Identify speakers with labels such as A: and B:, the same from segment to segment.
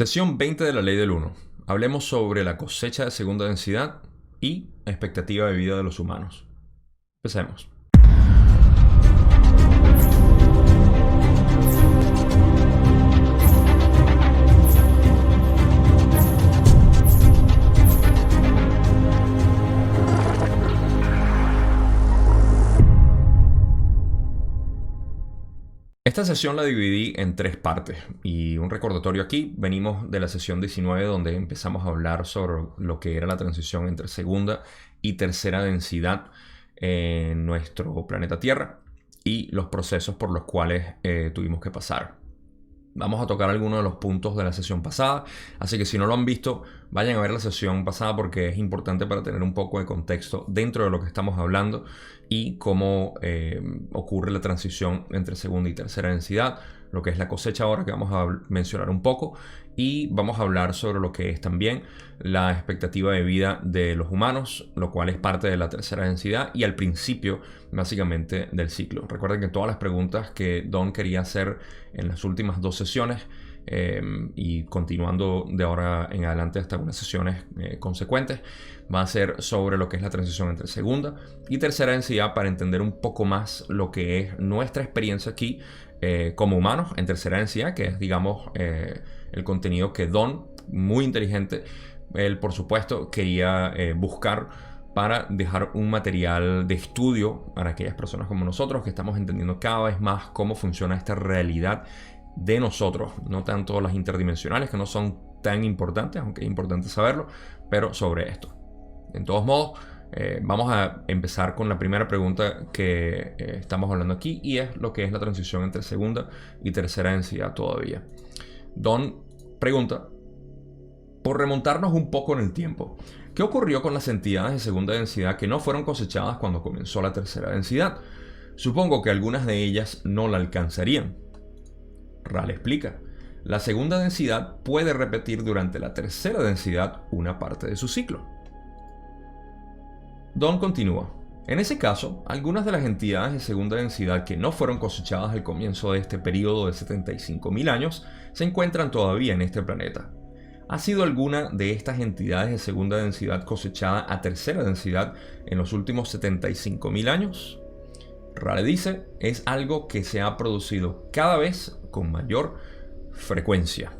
A: Sesión 20 de la ley del uno. Hablemos sobre la cosecha de segunda densidad y expectativa de vida de los humanos. Empecemos. Esta sesión la dividí en tres partes y un recordatorio aquí. Venimos de la sesión 19 donde empezamos a hablar sobre lo que era la transición entre segunda y tercera densidad en nuestro planeta Tierra y los procesos por los cuales tuvimos que pasar. Vamos a tocar algunos de los puntos de la sesión pasada, así que si no lo han visto, vayan a ver la sesión pasada porque es importante para tener un poco de contexto dentro de lo que estamos hablando y cómo ocurre la transición entre segunda y tercera densidad, lo que es la cosecha ahora que vamos a mencionar un poco, y vamos a hablar sobre lo que es también la expectativa de vida de los humanos, lo cual es parte de la tercera densidad y al principio básicamente del ciclo. Recuerden que todas las preguntas que Don quería hacer en las últimas dos sesiones y continuando de ahora en adelante hasta unas sesiones consecuentes, va a ser sobre lo que es la transición entre segunda y tercera densidad para entender un poco más lo que es nuestra experiencia aquí como humanos en tercera densidad, que es, digamos, el contenido que Don, muy inteligente, él por supuesto quería buscar para dejar un material de estudio para aquellas personas como nosotros que estamos entendiendo cada vez más cómo funciona esta realidad de nosotros, no tanto las interdimensionales, que no son tan importantes, aunque es importante saberlo, pero sobre esto. En todos modos, vamos a empezar con la primera pregunta que estamos hablando aquí, y es lo que es la transición entre segunda y tercera densidad todavía. Don pregunta, por remontarnos un poco en el tiempo, ¿qué ocurrió con las entidades de segunda densidad que no fueron cosechadas cuando comenzó la tercera densidad? Supongo que algunas de ellas no la alcanzarían. Ral explica, la segunda densidad puede repetir durante la tercera densidad una parte de su ciclo. Don continúa. En ese caso, algunas de las entidades de segunda densidad que no fueron cosechadas al comienzo de este periodo de 75.000 años se encuentran todavía en este planeta. ¿Ha sido alguna de estas entidades de segunda densidad cosechada a tercera densidad en los últimos 75.000 años? Rale dice, es algo que se ha producido cada vez con mayor frecuencia.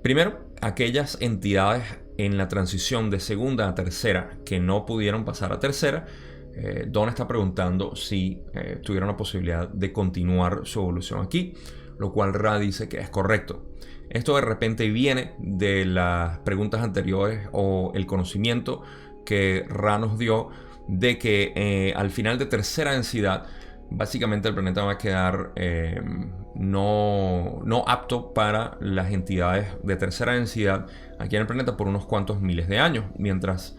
A: Primero, aquellas entidades en la transición de segunda a tercera que no pudieron pasar a tercera, Don está preguntando si tuvieron la posibilidad de continuar su evolución aquí, lo cual Ra dice que es correcto. Esto de repente viene de las preguntas anteriores o el conocimiento que Ra nos dio de que al final de tercera densidad básicamente el planeta va a quedar no apto para las entidades de tercera densidad aquí en el planeta por unos cuantos miles de años, mientras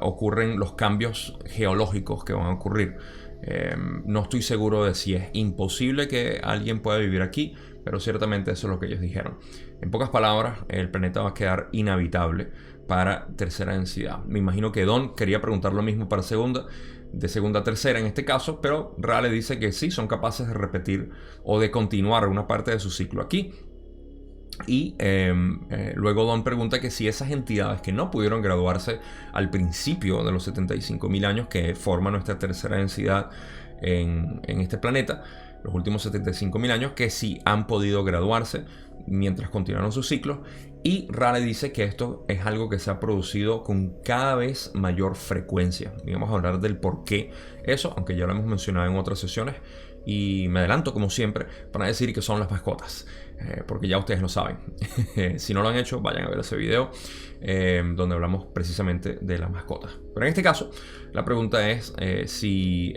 A: ocurren los cambios geológicos que van a ocurrir. No estoy seguro de si es imposible que alguien pueda vivir aquí, pero ciertamente eso es lo que ellos dijeron. En pocas palabras, el planeta va a quedar inhabitable para tercera densidad. Me imagino que Don quería preguntar lo mismo para segunda, de segunda a tercera en este caso, pero Rale dice que sí, son capaces de repetir o de continuar una parte de su ciclo aquí. Y luego Don pregunta que si esas entidades que no pudieron graduarse al principio de los 75.000 años que forman nuestra tercera densidad en este planeta, los últimos 75.000 años, que sí han podido graduarse mientras continuaron sus ciclos. Y Rale dice que esto es algo que se ha producido con cada vez mayor frecuencia. Y vamos a hablar del por qué eso, aunque ya lo hemos mencionado en otras sesiones. Y me adelanto, como siempre, para decir que son las mascotas, porque ya ustedes lo saben. Si no lo han hecho, vayan a ver ese video donde hablamos precisamente de las mascotas. Pero en este caso, la pregunta es si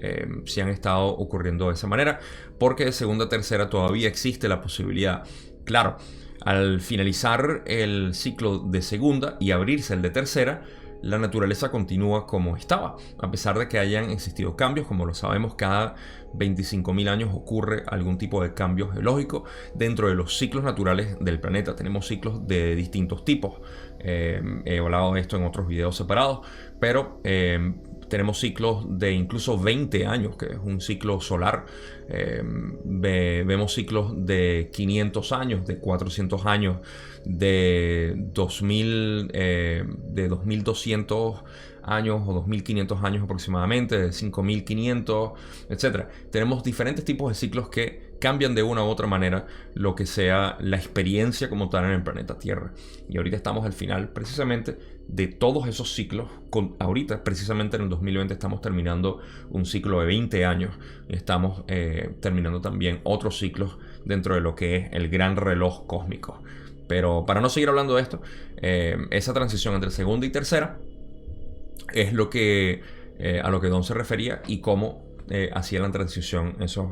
A: han estado ocurriendo de esa manera, porque de segunda a tercera todavía existe la posibilidad. Claro, al finalizar el ciclo de segunda y abrirse el de tercera, la naturaleza continúa como estaba, a pesar de que hayan existido cambios. Como lo sabemos, cada 25.000 años ocurre algún tipo de cambio geológico dentro de los ciclos naturales del planeta. Tenemos ciclos de distintos tipos. He hablado de esto en otros videos separados, pero Tenemos ciclos de incluso 20 años, que es un ciclo solar. Vemos ciclos de 500 años, de 400 años, de 2200 años o 2500 años aproximadamente, de 5500, etcétera. Tenemos diferentes tipos de ciclos que cambian de una u otra manera lo que sea la experiencia como tal en el planeta Tierra. Y ahorita estamos al final precisamente de todos esos ciclos. Ahorita precisamente en el 2020 estamos terminando un ciclo de 20 años y estamos terminando también otros ciclos dentro de lo que es el gran reloj cósmico. Pero para no seguir hablando de esto, esa transición entre segunda y tercera es lo que, a lo que Don se refería y cómo hacía la transición esos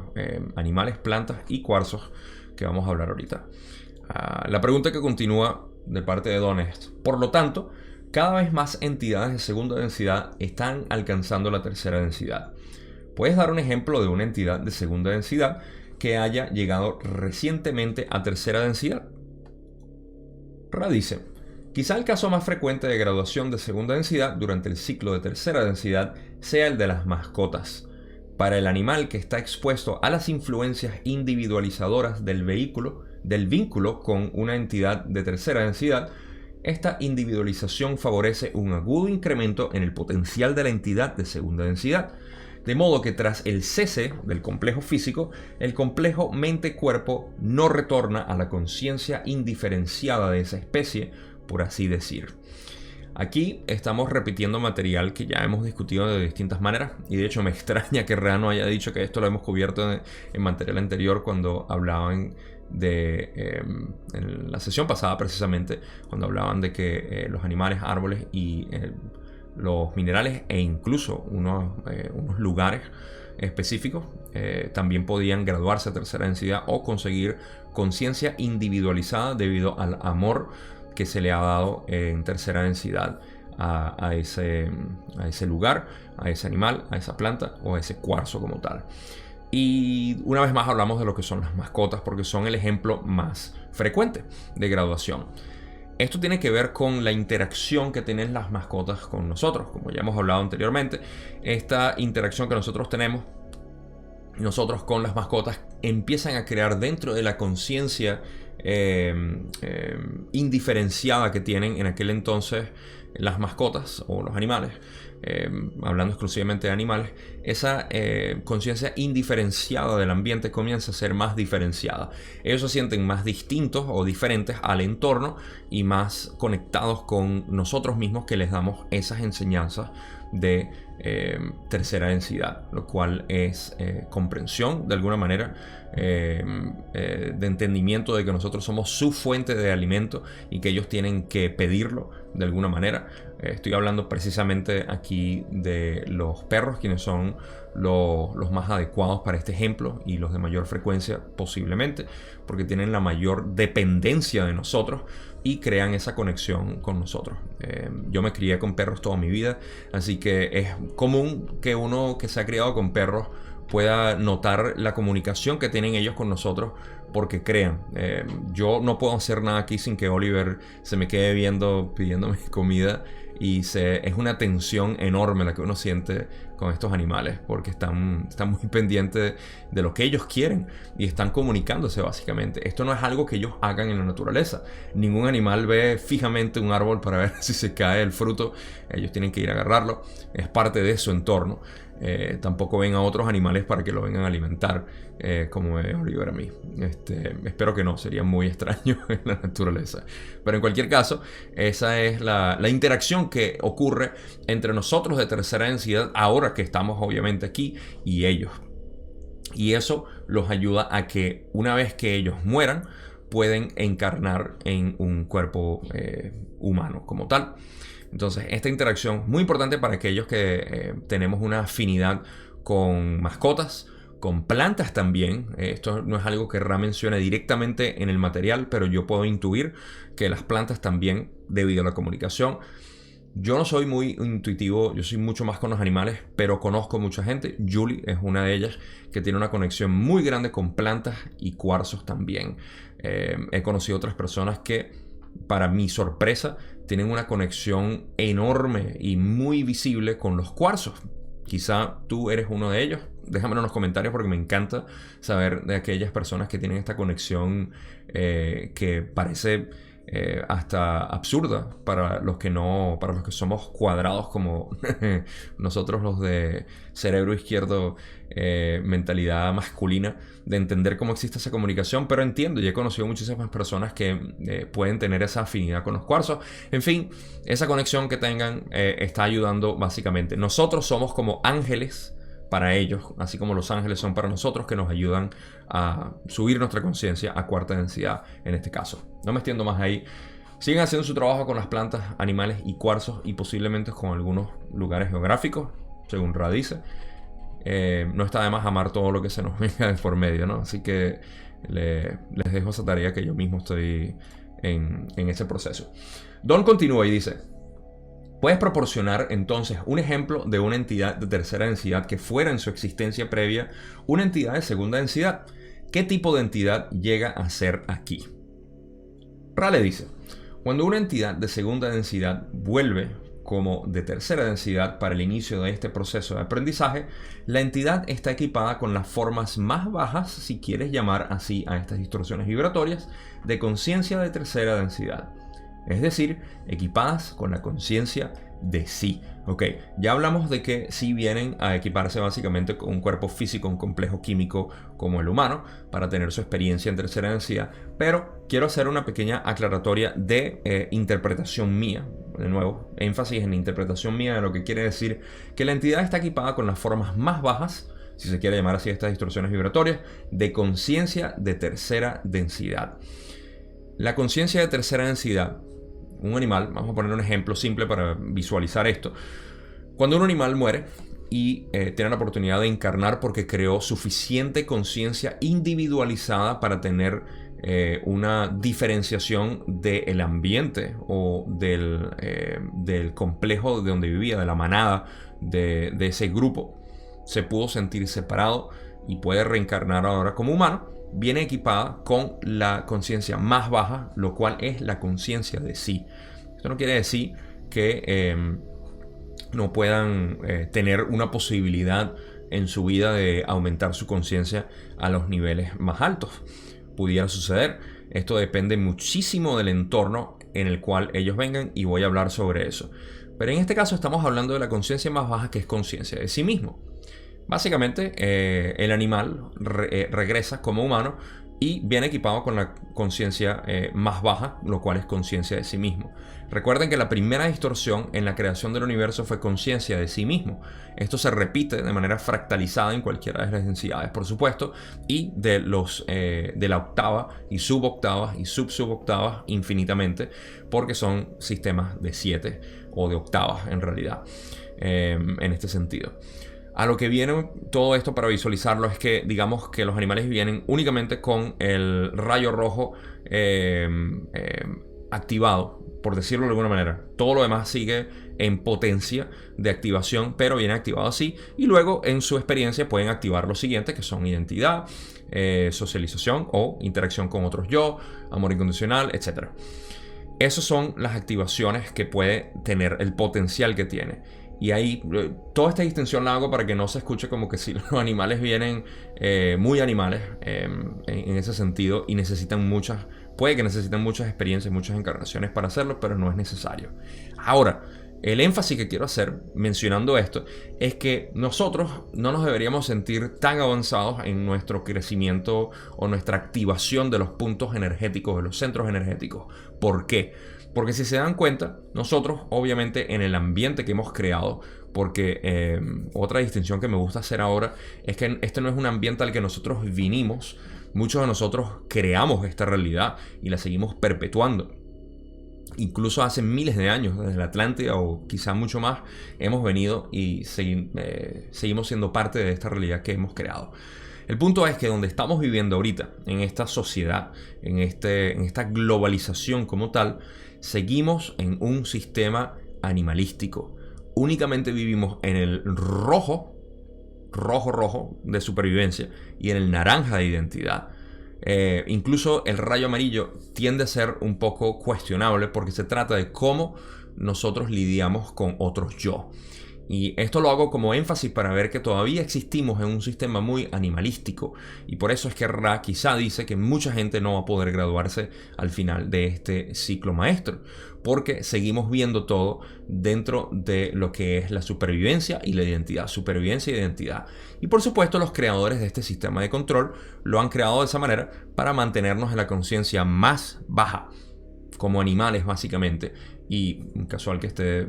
A: animales, plantas y cuarzos que vamos a hablar ahorita. La pregunta que continúa de parte de Don es: por lo tanto, cada vez más entidades de segunda densidad están alcanzando la tercera densidad. ¿Puedes dar un ejemplo de una entidad de segunda densidad que haya llegado recientemente a tercera densidad? Ra dice: quizá el caso más frecuente de graduación de segunda densidad durante el ciclo de tercera densidad sea el de las mascotas. Para el animal que está expuesto a las influencias individualizadoras del vínculo con una entidad de tercera densidad, esta individualización favorece un agudo incremento en el potencial de la entidad de segunda densidad. De modo que tras el cese del complejo físico, el complejo mente-cuerpo no retorna a la conciencia indiferenciada de esa especie, por así decir. Aquí estamos repitiendo material que ya hemos discutido de distintas maneras, y de hecho me extraña que Ra no haya dicho que esto lo hemos cubierto en material anterior cuando hablaban en la sesión pasada precisamente, cuando hablaban de que los animales, árboles y los minerales e incluso unos lugares específicos también podían graduarse a tercera densidad o conseguir conciencia individualizada debido al amor que se le ha dado en tercera densidad a ese lugar, a ese animal, a esa planta o a ese cuarzo como tal. Y una vez más hablamos de lo que son las mascotas porque son el ejemplo más frecuente de graduación. Esto tiene que ver con la interacción que tienen las mascotas con nosotros. Como ya hemos hablado anteriormente, esta interacción que nosotros tenemos, nosotros con las mascotas, empiezan a crear dentro de la conciencia indiferenciada que tienen en aquel entonces las mascotas o los animales, hablando exclusivamente de animales, esa conciencia indiferenciada del ambiente comienza a ser más diferenciada. Ellos se sienten más distintos o diferentes al entorno y más conectados con nosotros mismos que les damos esas enseñanzas de tercera densidad, lo cual es comprensión de alguna manera, de entendimiento de que nosotros somos su fuente de alimento y que ellos tienen que pedirlo de alguna manera. Estoy hablando precisamente aquí de los perros, quienes son los más adecuados para este ejemplo y los de mayor frecuencia posiblemente, porque tienen la mayor dependencia de nosotros y crean esa conexión con nosotros. Yo me crié con perros toda mi vida, así que es común que uno que se ha criado con perros pueda notar la comunicación que tienen ellos con nosotros, porque crean, yo no puedo hacer nada aquí sin que Oliver se me quede viendo, pidiéndome comida, y es una tensión enorme la que uno siente con estos animales, porque están muy pendientes de lo que ellos quieren y están comunicándose básicamente. Esto no es algo que ellos hagan en la naturaleza. Ningún animal ve fijamente un árbol para ver si se cae el fruto. Ellos tienen que ir a agarrarlo. Es parte de su entorno. Tampoco ven a otros animales para que lo vengan a alimentar, como ve Oliver a mí. Espero que no, sería muy extraño en la naturaleza. Pero en cualquier caso, esa es la interacción que ocurre entre nosotros de tercera densidad, ahora que estamos obviamente aquí, y ellos. Y eso los ayuda a que una vez que ellos mueran, pueden encarnar en un cuerpo humano como tal. Entonces, esta interacción muy importante para aquellos que tenemos una afinidad con mascotas, con plantas también. Esto no es algo que Ra mencione directamente en el material, pero yo puedo intuir que las plantas también, debido a la comunicación. Yo no soy muy intuitivo, yo soy mucho más con los animales, pero conozco mucha gente. Julie es una de ellas que tiene una conexión muy grande con plantas y cuarzos también. He conocido otras personas que, para mi sorpresa, tienen una conexión enorme y muy visible con los cuarzos. Quizá tú eres uno de ellos. Déjamelo en los comentarios porque me encanta saber de aquellas personas que tienen esta conexión que parece hasta absurda para los que no, para los que somos cuadrados como nosotros los de cerebro izquierdo, mentalidad masculina, de entender cómo existe esa comunicación, pero entiendo y he conocido muchísimas personas que pueden tener esa afinidad con los cuarzos. En fin, esa conexión que tengan está ayudando básicamente. Nosotros somos como ángeles para ellos, así como los ángeles son para nosotros, que nos ayudan a subir nuestra conciencia a cuarta densidad en este caso. No me extiendo más ahí. Siguen haciendo su trabajo con las plantas, animales y cuarzos y posiblemente con algunos lugares geográficos, según Ra dice. No está de más amar todo lo que se nos venga de por medio, ¿no? Así que les dejo esa tarea que yo mismo estoy en ese proceso. Don continúa y dice: ¿puedes proporcionar entonces un ejemplo de una entidad de tercera densidad que fuera en su existencia previa una entidad de segunda densidad? ¿Qué tipo de entidad llega a ser aquí? Rale dice: cuando una entidad de segunda densidad vuelve como de tercera densidad para el inicio de este proceso de aprendizaje, la entidad está equipada con las formas más bajas, si quieres llamar así a estas distorsiones vibratorias, de conciencia de tercera densidad. Es decir, equipadas con la conciencia de sí. Ok, ya hablamos de que sí vienen a equiparse básicamente con un cuerpo físico, un complejo químico como el humano, para tener su experiencia en tercera densidad, pero quiero hacer una pequeña aclaratoria de interpretación mía. De nuevo, énfasis en la interpretación mía de lo que quiere decir que la entidad está equipada con las formas más bajas, si se quiere llamar así estas distorsiones vibratorias, de conciencia de tercera densidad. La conciencia de tercera densidad, un animal, vamos a poner un ejemplo simple para visualizar esto. Cuando un animal muere y tiene la oportunidad de encarnar porque creó suficiente conciencia individualizada para tener una diferenciación del ambiente o del complejo de donde vivía, de la manada, de ese grupo, se pudo sentir separado y puede reencarnar ahora como humano, viene equipada con la conciencia más baja, lo cual es la conciencia de sí. Esto no quiere decir que no puedan tener una posibilidad en su vida de aumentar su conciencia a los niveles más altos. Pudiera suceder. Esto depende muchísimo del entorno en el cual ellos vengan y voy a hablar sobre eso. Pero en este caso estamos hablando de la conciencia más baja, que es conciencia de sí mismo. Básicamente, el animal regresa como humano y viene equipado con la conciencia más baja, lo cual es conciencia de sí mismo. Recuerden que la primera distorsión en la creación del universo fue conciencia de sí mismo. Esto se repite de manera fractalizada en cualquiera de las densidades, por supuesto, y de la octava y suboctavas y subsuboctavas infinitamente, porque son sistemas de 7 o de octavas en realidad, en este sentido. A lo que viene todo esto para visualizarlo es que digamos que los animales vienen únicamente con el rayo rojo activado, por decirlo de alguna manera. Todo lo demás sigue en potencia de activación, pero viene activado así. Y luego en su experiencia pueden activar lo siguiente, que son identidad, socialización o interacción con otros yo, amor incondicional, etc. Esas son las activaciones que puede tener, el potencial que tiene. Y ahí, toda esta distinción la hago para que no se escuche como que si los animales vienen muy animales en ese sentido y puede que necesiten muchas experiencias, muchas encarnaciones para hacerlo, pero no es necesario. Ahora, el énfasis que quiero hacer mencionando esto es que nosotros no nos deberíamos sentir tan avanzados en nuestro crecimiento o nuestra activación de los puntos energéticos, de los centros energéticos. ¿Por qué? Porque si se dan cuenta, nosotros obviamente en el ambiente que hemos creado, porque otra distinción que me gusta hacer ahora es que este no es un ambiente al que nosotros vinimos. Muchos de nosotros creamos esta realidad y la seguimos perpetuando. Incluso hace miles de años, desde la Atlántida o quizá mucho más, hemos venido y seguimos siendo parte de esta realidad que hemos creado. El punto es que donde estamos viviendo ahorita, en esta sociedad, en esta globalización como tal, seguimos en un sistema animalístico. Únicamente vivimos en el rojo de supervivencia y en el naranja de identidad. Incluso el rayo amarillo tiende a ser un poco cuestionable porque se trata de cómo nosotros lidiamos con otros yo. Y esto lo hago como énfasis para ver que todavía existimos en un sistema muy animalístico, y por eso es que Ra quizá dice que mucha gente no va a poder graduarse al final de este ciclo maestro, porque seguimos viendo todo dentro de lo que es la supervivencia y la identidad, supervivencia e identidad. Y por supuesto los creadores de este sistema de control lo han creado de esa manera para mantenernos en la conciencia más baja, como animales básicamente. Y casual que esté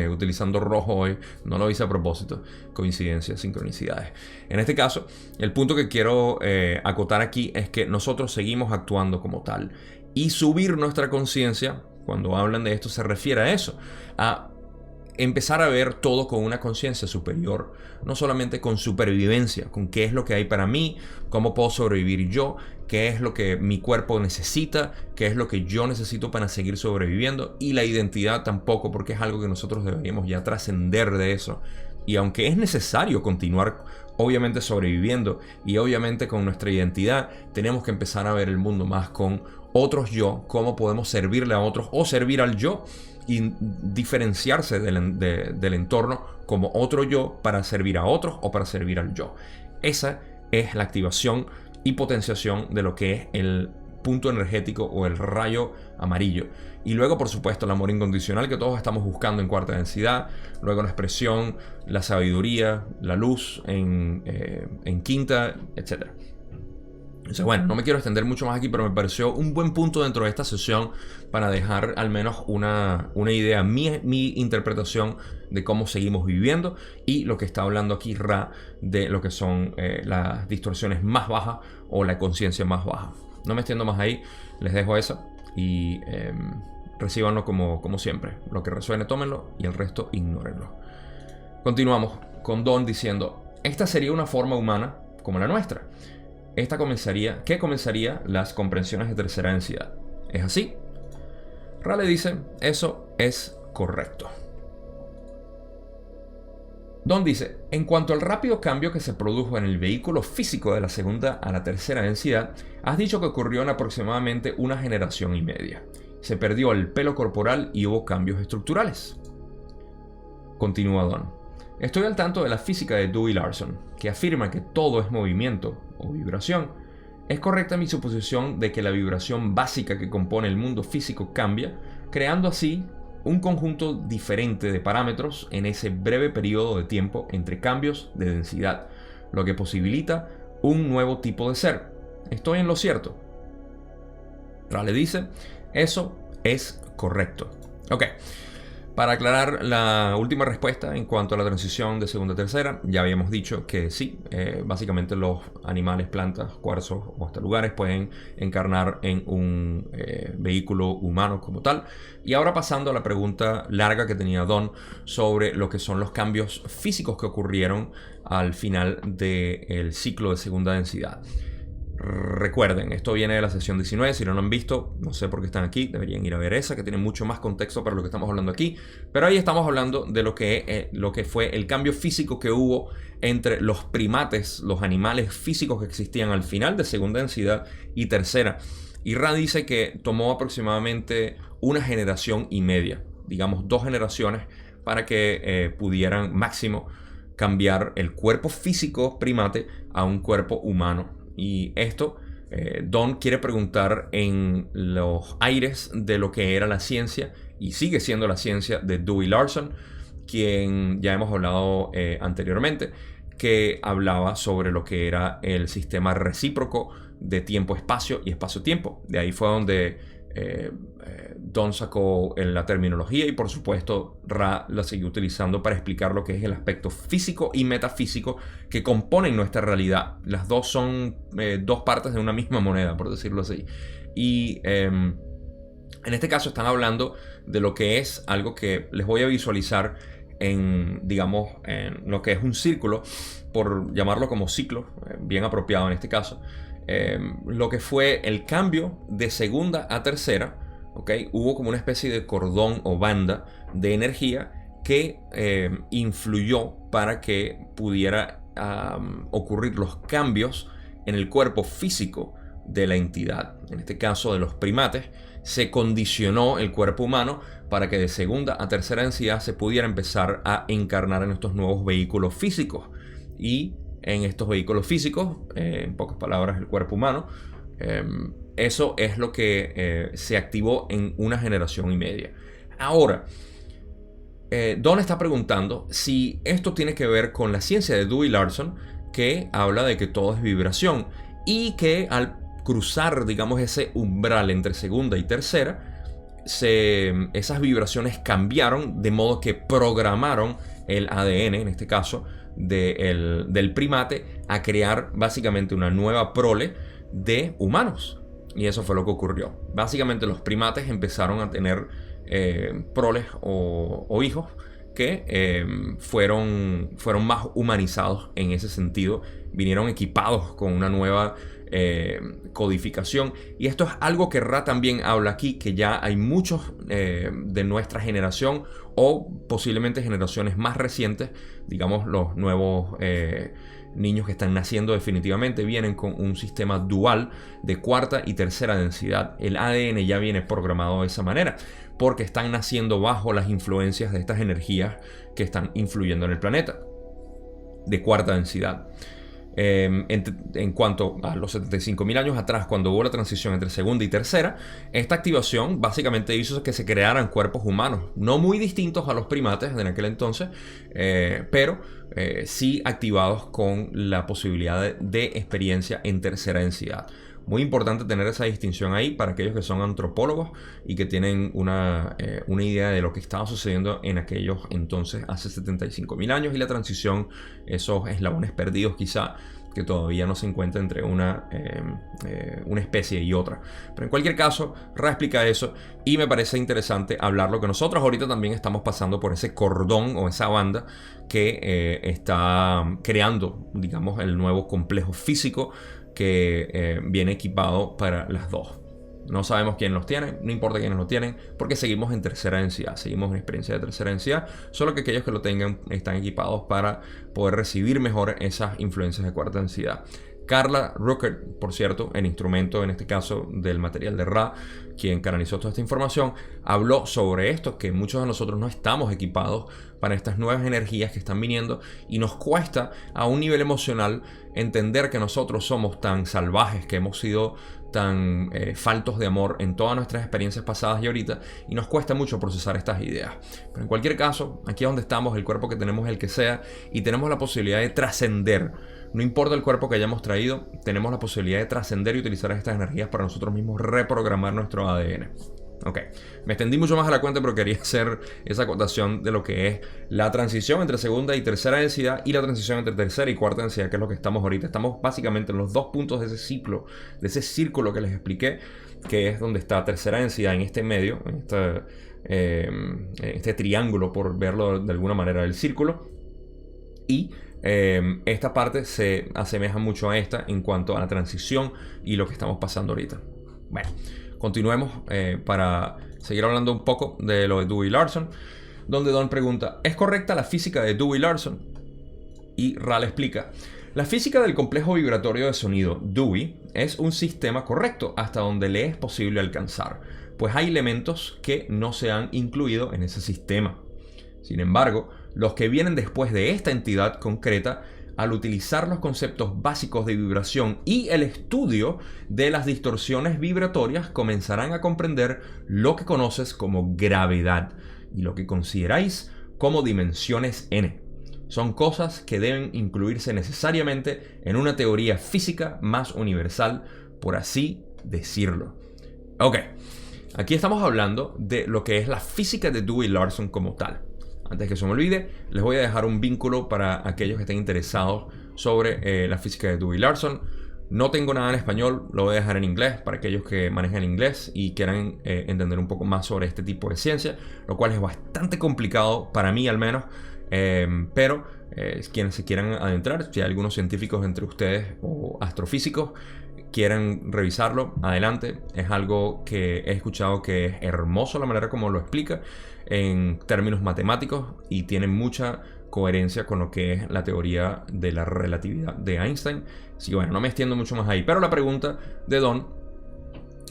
A: utilizando rojo hoy, no lo hice a propósito, coincidencias, sincronicidades. En este caso, el punto que quiero acotar aquí es que nosotros seguimos actuando como tal, y subir nuestra conciencia, cuando hablan de esto, se refiere a eso, a empezar a ver todo con una conciencia superior, no solamente con supervivencia, con qué es lo que hay para mí, cómo puedo sobrevivir yo, qué es lo que mi cuerpo necesita, qué es lo que yo necesito para seguir sobreviviendo, y la identidad tampoco, porque es algo que nosotros deberíamos ya trascender de eso. Y aunque es necesario continuar obviamente sobreviviendo y obviamente con nuestra identidad, tenemos que empezar a ver el mundo más con otros yo, cómo podemos servirle a otros o servir al yo, y diferenciarse del entorno como otro yo para servir a otros o para servir al yo. Esa es la activación y potenciación de lo que es el punto energético o el rayo amarillo. Y luego, por supuesto, el amor incondicional que todos estamos buscando en cuarta densidad. Luego la expresión, la sabiduría, la luz en quinta, etc. Entonces, bueno, no me quiero extender mucho más aquí, pero me pareció un buen punto dentro de esta sesión para dejar al menos una idea, mi interpretación de cómo seguimos viviendo, y lo que está hablando aquí Ra de lo que son las distorsiones más bajas o la conciencia más baja. No me extiendo más ahí, les dejo esa y recíbanlo como siempre. Lo que resuene, tómenlo, y el resto, ignórenlo. Continuamos con Don diciendo: esta sería una forma humana como la nuestra. Esta comenzaría las comprensiones de tercera densidad. ¿Es así? Ra le dice: eso es correcto. Don dice: en cuanto al rápido cambio que se produjo en el vehículo físico de la segunda a la tercera densidad, has dicho que ocurrió en aproximadamente 1,5 generaciones. Se perdió el pelo corporal y hubo cambios estructurales. Continúa Don: estoy al tanto de la física de Dewey Larson, que afirma que todo es movimiento o vibración. Es correcta mi suposición de que la vibración básica que compone el mundo físico cambia, creando así un conjunto diferente de parámetros en ese breve periodo de tiempo entre cambios de densidad, lo que posibilita un nuevo tipo de ser. ¿Estoy en lo cierto? Ra le dice: eso es correcto. Ok. Para aclarar la última respuesta en cuanto a la transición de segunda a tercera, ya habíamos dicho que sí, básicamente los animales, plantas, cuarzos o hasta lugares pueden encarnar en un vehículo humano como tal. Y ahora pasando a la pregunta larga que tenía Don sobre lo que son los cambios físicos que ocurrieron al final del ciclo de segunda densidad. Recuerden, esto viene de la sesión 19. Si no lo han visto, no sé por qué están aquí, deberían ir a ver esa, que tiene mucho más contexto para lo que estamos hablando aquí. Pero ahí estamos hablando de lo que fue el cambio físico que hubo entre los primates, los animales físicos que existían al final de segunda densidad y tercera. Y Ra dice que tomó aproximadamente 1,5 generaciones, digamos 2 generaciones, para que pudieran máximo cambiar el cuerpo físico primate a un cuerpo humano. Y esto, Don quiere preguntar en los aires de lo que era la ciencia, y sigue siendo la ciencia de Dewey Larson, quien ya hemos hablado anteriormente, que hablaba sobre lo que era el sistema recíproco de tiempo-espacio y espacio-tiempo. De ahí fue donde Don sacó la terminología, y por supuesto Ra la siguió utilizando para explicar lo que es el aspecto físico y metafísico que componen nuestra realidad. Las dos son dos partes de una misma moneda, por decirlo así. Y en este caso están hablando de lo que es algo que les voy a visualizar digamos, en lo que es un círculo, por llamarlo como ciclo, bien apropiado en este caso. Lo que fue el cambio de segunda a tercera, ¿okay? Hubo como una especie de cordón o banda de energía que influyó para que pudiera ocurrir los cambios en el cuerpo físico de la entidad. En este caso de los primates, se condicionó el cuerpo humano para que de segunda a tercera densidad se pudiera empezar a encarnar en estos nuevos vehículos físicos. Y en estos vehículos físicos, en pocas palabras, el cuerpo humano, eso es lo que se activó en 1,5 generaciones. Ahora, Don está preguntando si esto tiene que ver con la ciencia de Dewey Larson, que habla de que todo es vibración y que al cruzar, digamos, ese umbral entre segunda y tercera, esas vibraciones cambiaron de modo que programaron el ADN, en este caso, del primate, a crear básicamente una nueva prole de humanos. Y eso fue lo que ocurrió. Básicamente los primates empezaron a tener proles o hijos que fueron más humanizados en ese sentido. Vinieron equipados con una nueva codificación. Y esto es algo que Ra también habla aquí, que ya hay muchos de nuestra generación o posiblemente generaciones más recientes, digamos los nuevos niños que están naciendo definitivamente vienen con un sistema dual de cuarta y tercera densidad. El ADN ya viene programado de esa manera porque están naciendo bajo las influencias de estas energías que están influyendo en el planeta de cuarta densidad. En cuanto a los 75.000 años atrás, cuando hubo la transición entre segunda y tercera, esta activación básicamente hizo que se crearan cuerpos humanos, no muy distintos a los primates de aquel entonces, pero sí activados con la posibilidad de experiencia en tercera densidad. Muy importante tener esa distinción ahí para aquellos que son antropólogos y que tienen una idea de lo que estaba sucediendo en aquellos entonces hace 75.000 años y la transición, esos eslabones perdidos quizá que todavía no se encuentra entre una especie y otra. Pero en cualquier caso, Ra explica eso y me parece interesante hablarlo, que nosotros ahorita también estamos pasando por ese cordón o esa banda que está creando, digamos, el nuevo complejo físico que viene equipado para las dos. No sabemos quién los tiene, no importa quiénes lo tienen, porque seguimos en tercera densidad, seguimos en experiencia de tercera densidad, solo que aquellos que lo tengan están equipados para poder recibir mejor esas influencias de cuarta densidad. Carla Rueckert, por cierto, el instrumento en este caso del material de Ra, quien canalizó toda esta información, habló sobre esto, que muchos de nosotros no estamos equipados para estas nuevas energías que están viniendo y nos cuesta a un nivel emocional entender que nosotros somos tan salvajes, que hemos sido tan faltos de amor en todas nuestras experiencias pasadas y ahorita, y nos cuesta mucho procesar estas ideas. Pero en cualquier caso, aquí es donde estamos, el cuerpo que tenemos es el que sea, y tenemos la posibilidad de trascender. No importa el cuerpo que hayamos traído, tenemos la posibilidad de trascender y utilizar estas energías para nosotros mismos reprogramar nuestro ADN. Ok, me extendí mucho más a la cuenta, pero quería hacer esa acotación de lo que es la transición entre segunda y tercera densidad y la transición entre tercera y cuarta densidad, que es lo que estamos ahorita. Estamos básicamente en los dos puntos de ese ciclo, de ese círculo que les expliqué, que es donde está tercera densidad en este medio, en este triángulo, por verlo de alguna manera, del círculo. Y esta parte se asemeja mucho a esta en cuanto a la transición y lo que estamos pasando ahorita. Bueno, continuemos para seguir hablando un poco de lo de Dewey Larson, donde Don pregunta: ¿es correcta la física de Dewey Larson? Y Ra le explica: la física del complejo vibratorio de sonido Dewey es un sistema correcto hasta donde le es posible alcanzar, pues hay elementos que no se han incluido en ese sistema. Sin embargo, los que vienen después de esta entidad concreta, al utilizar los conceptos básicos de vibración y el estudio de las distorsiones vibratorias, comenzarán a comprender lo que conoces como gravedad y lo que consideráis como dimensiones n. Son cosas que deben incluirse necesariamente en una teoría física más universal, por así decirlo. Ok, aquí estamos hablando de lo que es la física de Dewey Larson como tal. Antes que se me olvide, les voy a dejar un vínculo para aquellos que estén interesados sobre la física de Dewey Larson. No tengo nada en español, lo voy a dejar en inglés para aquellos que manejan inglés y quieran entender un poco más sobre este tipo de ciencia, lo cual es bastante complicado para mí al menos, pero quienes se quieran adentrar, si hay algunos científicos entre ustedes o astrofísicos quieran revisarlo, adelante. Es algo que he escuchado que es hermoso la manera como lo explica en términos matemáticos y tiene mucha coherencia con lo que es la teoría de la relatividad de Einstein. Así que bueno, no me extiendo mucho más ahí. Pero la pregunta de Don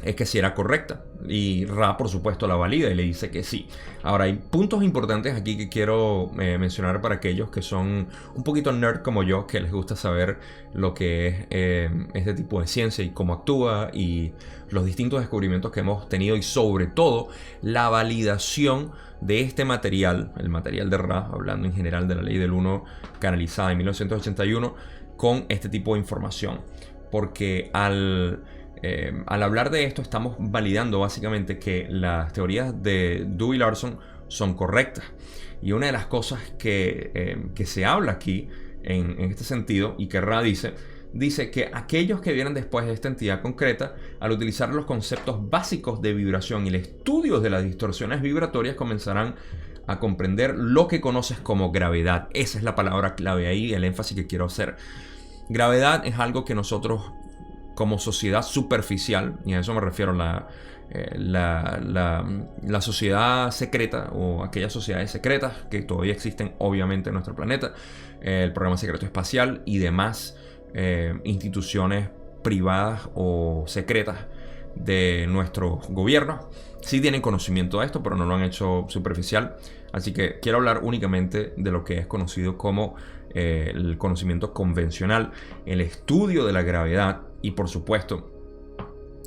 A: es que si era correcta, y Ra por supuesto la valida y le dice que sí. Ahora hay puntos importantes aquí que quiero mencionar para aquellos que son un poquito nerd como yo, que les gusta saber lo que es este tipo de ciencia y cómo actúa y los distintos descubrimientos que hemos tenido, y sobre todo la validación de este material, el material de Ra, hablando en general de la ley del 1 canalizada en 1981, con este tipo de información. Porque al hablar de esto estamos validando básicamente que las teorías de Dewey-Larson son correctas. Y una de las cosas que se habla aquí en este sentido, y que Ra dice que aquellos que vienen después de esta entidad concreta, al utilizar los conceptos básicos de vibración y el estudio de las distorsiones vibratorias, comenzarán a comprender lo que conoces como gravedad. Esa es la palabra clave ahí, el énfasis que quiero hacer. Gravedad es algo que nosotros como sociedad superficial, y a eso me refiero, la sociedad secreta o aquellas sociedades secretas que todavía existen obviamente en nuestro planeta, el programa secreto espacial y demás instituciones privadas o secretas de nuestro gobierno, sí tienen conocimiento de esto, pero no lo han hecho superficial. Así que quiero hablar únicamente de lo que es conocido como el conocimiento convencional, el estudio de la gravedad y por supuesto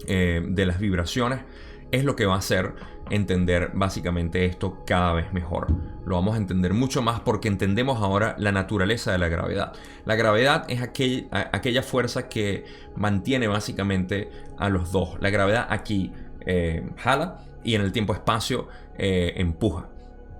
A: de las vibraciones. Es lo que va a hacer entender básicamente esto cada vez mejor. Lo vamos a entender mucho más porque entendemos ahora la naturaleza de la gravedad. La gravedad es aquella fuerza que mantiene básicamente a los dos. La gravedad aquí jala y en el tiempo-espacio empuja,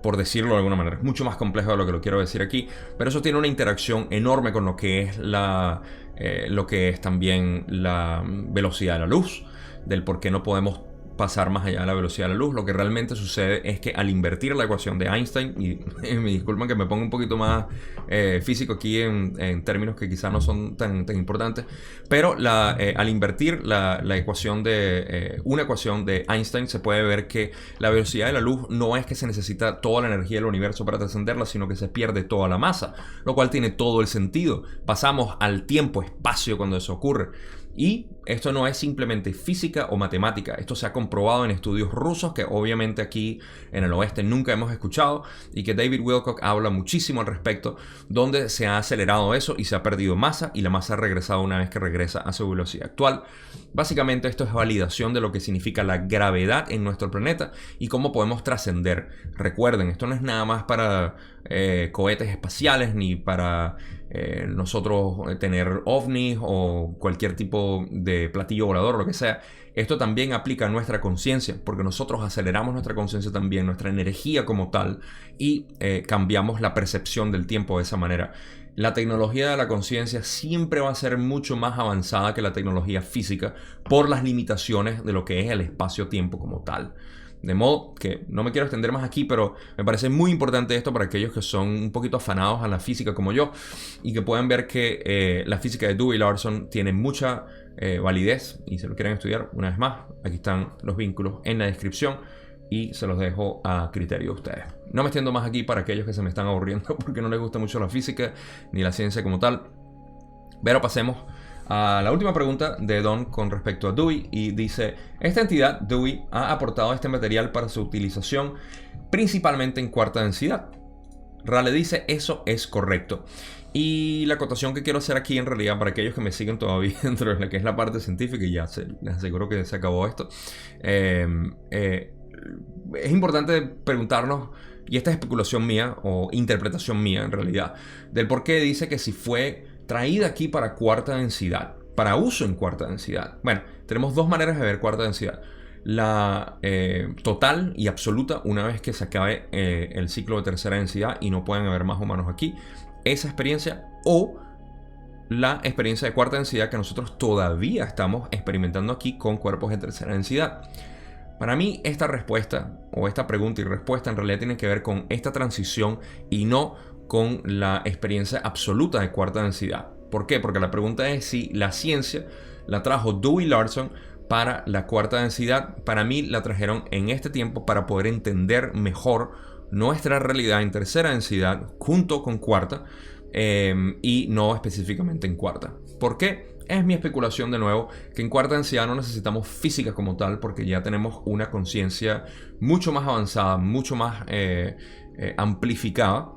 A: por decirlo de alguna manera. Es mucho más complejo de lo que lo quiero decir aquí, pero eso tiene una interacción enorme con lo que es lo que es también la velocidad de la luz, del por qué no podemos pasar más allá de la velocidad de la luz. Lo que realmente sucede es que al invertir la ecuación de Einstein, y me disculpan que me ponga un poquito más físico aquí en términos que quizás no son tan importantes, pero al invertir la ecuación de una ecuación de Einstein, se puede ver que la velocidad de la luz no es que se necesita toda la energía del universo para trascenderla, sino que se pierde toda la masa, lo cual tiene todo el sentido. Pasamos al tiempo-espacio cuando eso ocurre. Y esto no es simplemente física o matemática. Esto se ha comprobado en estudios rusos que obviamente aquí en el oeste nunca hemos escuchado, y que David Wilcock habla muchísimo al respecto, donde se ha acelerado eso y se ha perdido masa, y la masa ha regresado una vez que regresa a su velocidad actual. Básicamente esto es validación de lo que significa la gravedad en nuestro planeta y cómo podemos trascender. Recuerden, esto no es nada más para cohetes espaciales ni para nosotros tener ovnis o cualquier tipo de platillo volador o lo que sea. Esto también aplica a nuestra conciencia, porque nosotros aceleramos nuestra conciencia también, nuestra energía como tal, y cambiamos la percepción del tiempo de esa manera. La tecnología de la conciencia siempre va a ser mucho más avanzada que la tecnología física por las limitaciones de lo que es el espacio-tiempo como tal. De modo que no me quiero extender más aquí, pero me parece muy importante esto para aquellos que son un poquito afanados a la física como yo, y que puedan ver que la física de Dewey-Larson tiene mucha validez, y si lo quieren estudiar una vez más, aquí están los vínculos en la descripción y se los dejo a criterio de ustedes. No me extiendo más aquí para aquellos que se me están aburriendo porque no les gusta mucho la física ni la ciencia como tal. Pero pasemos a la última pregunta de Don con respecto a Dewey, y dice: esta entidad, Dewey, ha aportado este material para su utilización principalmente en cuarta densidad. Ra le dice: eso es correcto. Y la acotación que quiero hacer aquí, en realidad, para aquellos que me siguen todavía dentro de lo que es la parte científica, y ya les aseguro que se acabó esto, es importante preguntarnos, y esta es especulación mía o interpretación mía en realidad, del por qué dice que si fue traída aquí para cuarta densidad, para uso en cuarta densidad. Bueno, tenemos dos maneras de ver cuarta densidad: la total y absoluta, una vez que se acabe el ciclo de tercera densidad y no pueden haber más humanos aquí, esa experiencia, o la experiencia de cuarta densidad que nosotros todavía estamos experimentando aquí con cuerpos de tercera densidad. Para mí, esta respuesta, o esta pregunta y respuesta, en realidad tiene que ver con esta transición y no con la experiencia absoluta de cuarta densidad. ¿Por qué? Porque la pregunta es si la ciencia la trajo Dewey-Larson para la cuarta densidad. Para mí la trajeron en este tiempo para poder entender mejor nuestra realidad en tercera densidad junto con cuarta, y no específicamente en cuarta. ¿Por qué? Es mi especulación de nuevo, que en cuarta densidad no necesitamos física como tal, porque ya tenemos una conciencia mucho más avanzada, mucho más amplificada,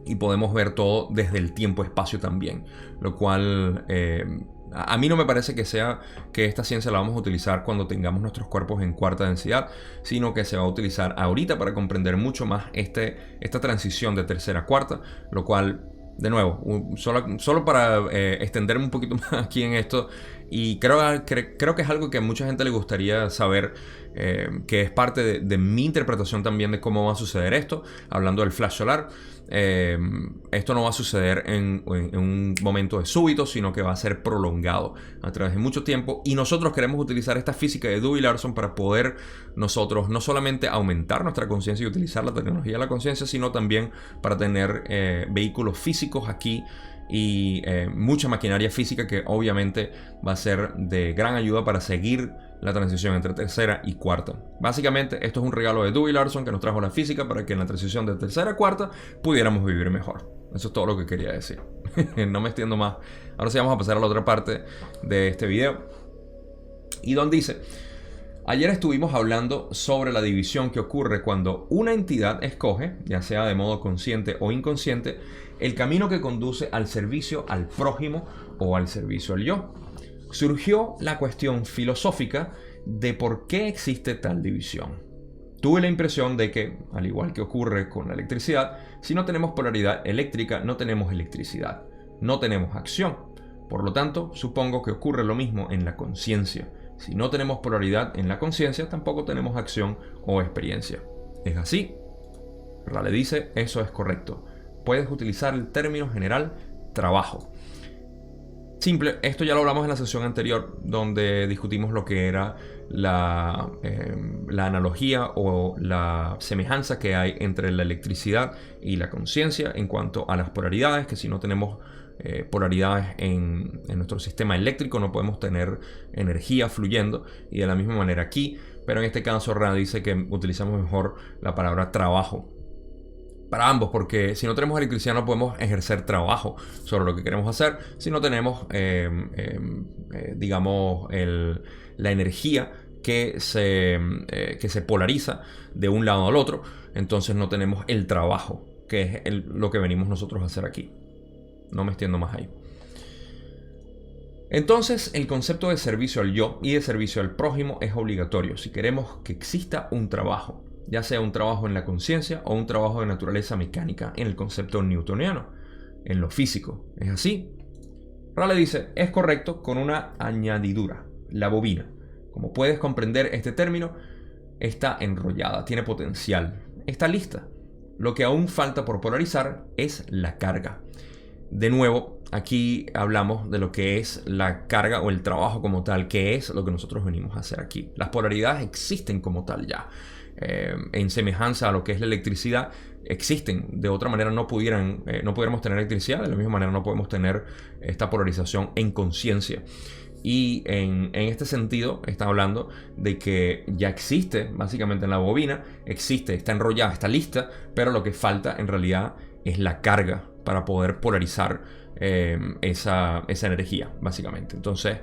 A: y podemos ver todo desde el tiempo-espacio también, lo cual a mí no me parece que esta ciencia la vamos a utilizar cuando tengamos nuestros cuerpos en cuarta densidad, sino que se va a utilizar ahorita para comprender mucho más esta transición de tercera a cuarta, lo cual, de nuevo, solo para extenderme un poquito más aquí en esto, y creo que es algo que a mucha gente le gustaría saber, que es parte de mi interpretación también de cómo va a suceder esto, hablando del flash solar. Esto no va a suceder en un momento de súbito, sino que va a ser prolongado a través de mucho tiempo, y nosotros queremos utilizar esta física de Dewey Larson para poder nosotros no solamente aumentar nuestra conciencia y utilizar la tecnología de la conciencia, sino también para tener vehículos físicos aquí y mucha maquinaria física que obviamente va a ser de gran ayuda para seguir la transición entre tercera y cuarta. Básicamente esto es un regalo de Dewey Larson que nos trajo la física para que en la transición de tercera a cuarta pudiéramos vivir mejor. Eso es todo lo que quería decir. No me extiendo más. Ahora sí vamos a pasar a la otra parte de este video, y donde dice: ayer estuvimos hablando sobre la división que ocurre cuando una entidad escoge, ya sea de modo consciente o inconsciente, el camino que conduce al servicio al prójimo o al servicio al yo. Surgió la cuestión filosófica de por qué existe tal división. Tuve la impresión de que, al igual que ocurre con la electricidad, si no tenemos polaridad eléctrica, no tenemos electricidad, no tenemos acción. Por lo tanto, supongo que ocurre lo mismo en la conciencia. Si no tenemos polaridad en la conciencia, tampoco tenemos acción o experiencia. ¿Es así? Rale dice: eso es correcto. Puedes utilizar el término general trabajo. Simple, esto ya lo hablamos en la sesión anterior, donde discutimos lo que era la analogía o la semejanza que hay entre la electricidad y la conciencia en cuanto a las polaridades, que si no tenemos polaridades en nuestro sistema eléctrico no podemos tener energía fluyendo, y de la misma manera aquí, pero en este caso Ra dice que utilizamos mejor la palabra trabajo para ambos, porque si no tenemos electricidad no podemos ejercer trabajo sobre lo que queremos hacer, si no tenemos digamos la energía que se polariza de un lado al otro, entonces no tenemos el trabajo, que es lo que venimos nosotros a hacer aquí. No me extiendo más ahí. Entonces, el concepto de servicio al yo y de servicio al prójimo es obligatorio si queremos que exista un trabajo, ya sea un trabajo en la conciencia o un trabajo de naturaleza mecánica en el concepto newtoniano, en lo físico. ¿Es así? Rale dice: es correcto, con una añadidura. La bobina, como puedes comprender, este término está enrollada, tiene potencial, está lista. Lo que aún falta por polarizar es la carga. De nuevo, aquí hablamos de lo que es la carga o el trabajo como tal, que es lo que nosotros venimos a hacer aquí. Las polaridades existen como tal ya. En semejanza a lo que es la electricidad, existen. De otra manera no pudiéramos tener electricidad, de la misma manera no podemos tener esta polarización en conciencia. Y en este sentido está hablando de que ya existe básicamente en la bobina, está enrollada, está lista, pero lo que falta en realidad es la carga para poder polarizar esa energía, básicamente. Entonces,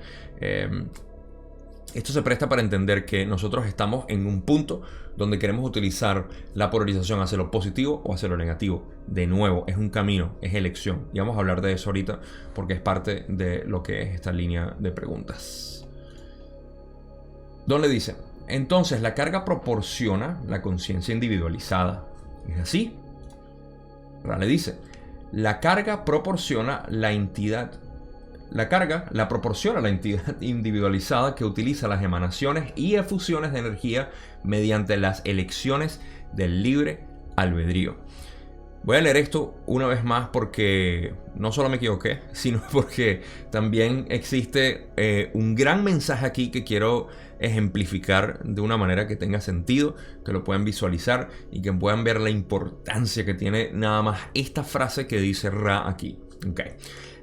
A: esto se presta para entender que nosotros estamos en un punto donde queremos utilizar la polarización hacia lo positivo o hacia lo negativo. De nuevo, es un camino, es elección. Y vamos a hablar de eso ahorita porque es parte de lo que es esta línea de preguntas. Donde dice: entonces la carga proporciona la conciencia individualizada. ¿Es así? Rale dice: la carga proporciona la entidad. La carga la proporciona la entidad individualizada que utiliza las emanaciones y efusiones de energía mediante las elecciones del libre albedrío. Voy a leer esto una vez más porque no solo me equivoqué, sino porque también existe un gran mensaje aquí que quiero ejemplificar de una manera que tenga sentido, que lo puedan visualizar y que puedan ver la importancia que tiene nada más esta frase que dice Ra aquí. Okay.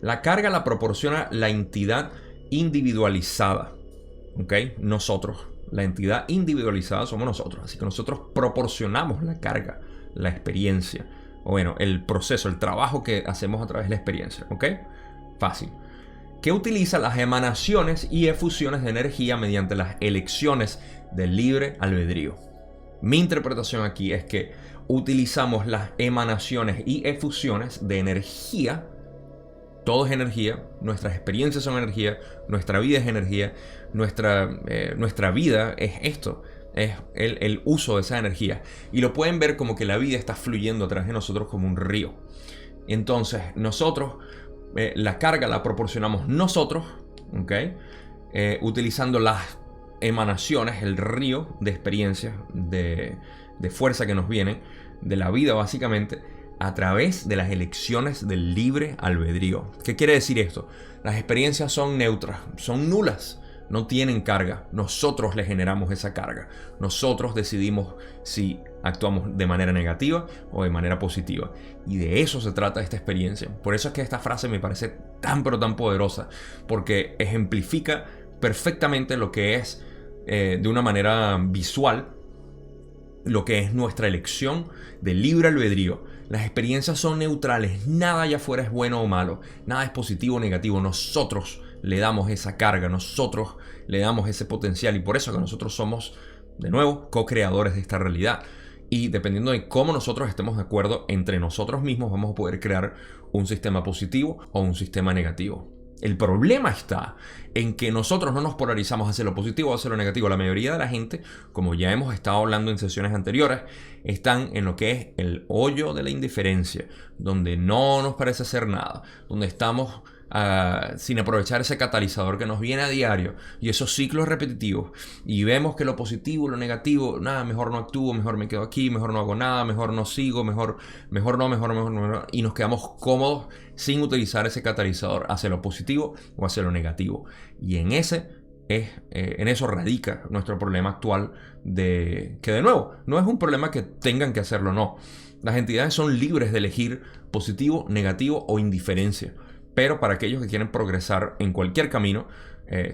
A: La carga la proporciona la entidad individualizada. Okay. Nosotros. La entidad individualizada somos nosotros. Así que nosotros proporcionamos la carga, la experiencia. O bueno, el proceso, el trabajo que hacemos a través de la experiencia. ¿Ok? Fácil. Que utiliza las emanaciones y efusiones de energía mediante las elecciones del libre albedrío. Mi interpretación aquí es que utilizamos las emanaciones y efusiones de energía. Todo es energía, nuestras experiencias son energía, nuestra vida es energía, nuestra vida es esto, es el uso de esa energía. Y lo pueden ver como que la vida está fluyendo a través de nosotros como un río. Entonces nosotros la carga la proporcionamos nosotros, ¿ok? Utilizando las emanaciones, el río de experiencias, de fuerza que nos vienen, de la vida básicamente, a través de las elecciones del libre albedrío. ¿Qué quiere decir esto? Las experiencias son neutras, son nulas, no tienen carga. Nosotros le generamos esa carga. Nosotros decidimos si actuamos de manera negativa o de manera positiva. Y de eso se trata esta experiencia. Por eso es que esta frase me parece tan pero tan poderosa, porque ejemplifica perfectamente lo que es, de una manera visual, lo que es nuestra elección de libre albedrío. Las experiencias son neutrales, nada allá afuera es bueno o malo, nada es positivo o negativo. Nosotros le damos esa carga, nosotros le damos ese potencial, y por eso que nosotros somos, de nuevo, co-creadores de esta realidad. Y dependiendo de cómo nosotros estemos de acuerdo entre nosotros mismos, vamos a poder crear un sistema positivo o un sistema negativo. El problema está en que nosotros no nos polarizamos hacia lo positivo o hacia lo negativo. La mayoría de la gente, como ya hemos estado hablando en sesiones anteriores, están en lo que es el hoyo de la indiferencia, donde no nos parece hacer nada, donde estamos sin aprovechar ese catalizador que nos viene a diario y esos ciclos repetitivos, y vemos que lo positivo, lo negativo, nada, mejor no actúo, mejor me quedo aquí, mejor no hago nada, mejor no sigo, mejor no, y nos quedamos cómodos sin utilizar ese catalizador hacia lo positivo o hacia lo negativo. Y en eso radica nuestro problema actual, que de nuevo no es un problema que tengan que hacerlo, no. Las entidades son libres de elegir positivo, negativo o indiferencia. Pero para aquellos que quieren progresar en cualquier camino,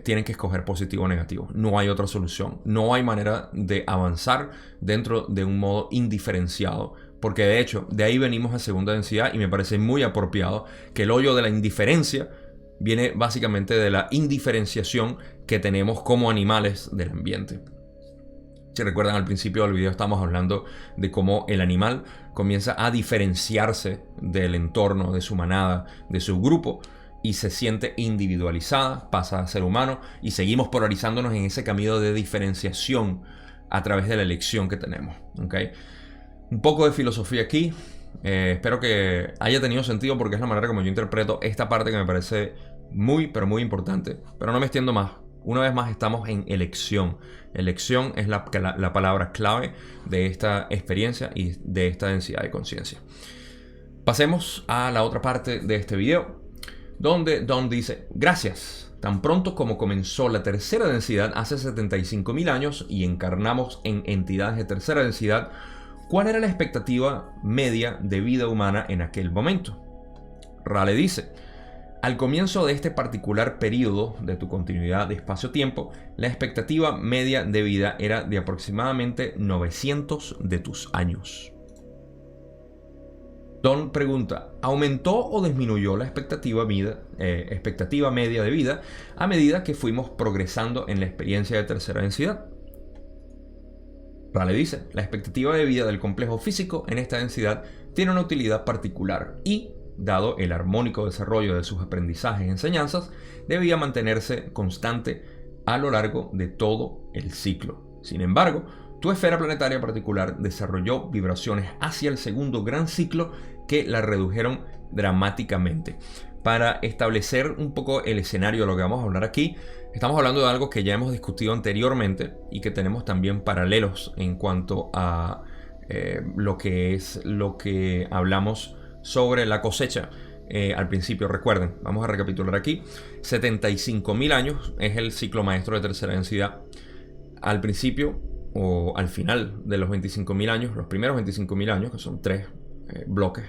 A: tienen que escoger positivo o negativo. No hay otra solución. No hay manera de avanzar dentro de un modo indiferenciado. Porque de hecho, de ahí venimos a segunda densidad, y me parece muy apropiado que el hoyo de la indiferencia viene básicamente de la indiferenciación que tenemos como animales del ambiente. Si recuerdan, al principio del video estamos hablando de cómo el animal comienza a diferenciarse del entorno, de su manada, de su grupo, y se siente individualizada, pasa a ser humano, y seguimos polarizándonos en ese camino de diferenciación a través de la elección que tenemos. ¿Okay? Un poco de filosofía aquí. Espero que haya tenido sentido, porque es la manera como yo interpreto esta parte que me parece muy, pero muy importante. Pero no me extiendo más. Una vez más estamos en elección. Elección es la palabra clave de esta experiencia y de esta densidad de conciencia. Pasemos a la otra parte de este video, donde Don dice: gracias. Tan pronto como comenzó la tercera densidad hace 75.000 años y encarnamos en entidades de tercera densidad, ¿cuál era la expectativa media de vida humana en aquel momento? Rale dice: al comienzo de este particular periodo de tu continuidad de espacio-tiempo, la expectativa media de vida era de aproximadamente 900 de tus años. Don pregunta: ¿aumentó o disminuyó la expectativa media de vida a medida que fuimos progresando en la experiencia de tercera densidad? Rale dice: la expectativa de vida del complejo físico en esta densidad tiene una utilidad particular y, dado el armónico desarrollo de sus aprendizajes y enseñanzas, debía mantenerse constante a lo largo de todo el ciclo. Sin embargo, tu esfera planetaria particular desarrolló vibraciones hacia el segundo gran ciclo que la redujeron dramáticamente. Para establecer un poco el escenario de lo que vamos a hablar aquí, estamos hablando de algo que ya hemos discutido anteriormente y que tenemos también paralelos en cuanto a lo que hablamos sobre la cosecha al principio. Recuerden, vamos a recapitular aquí. 75.000 años es el ciclo maestro de tercera densidad. Al principio o al final de los 25.000 años, los primeros 25.000 años, que son 3 bloques.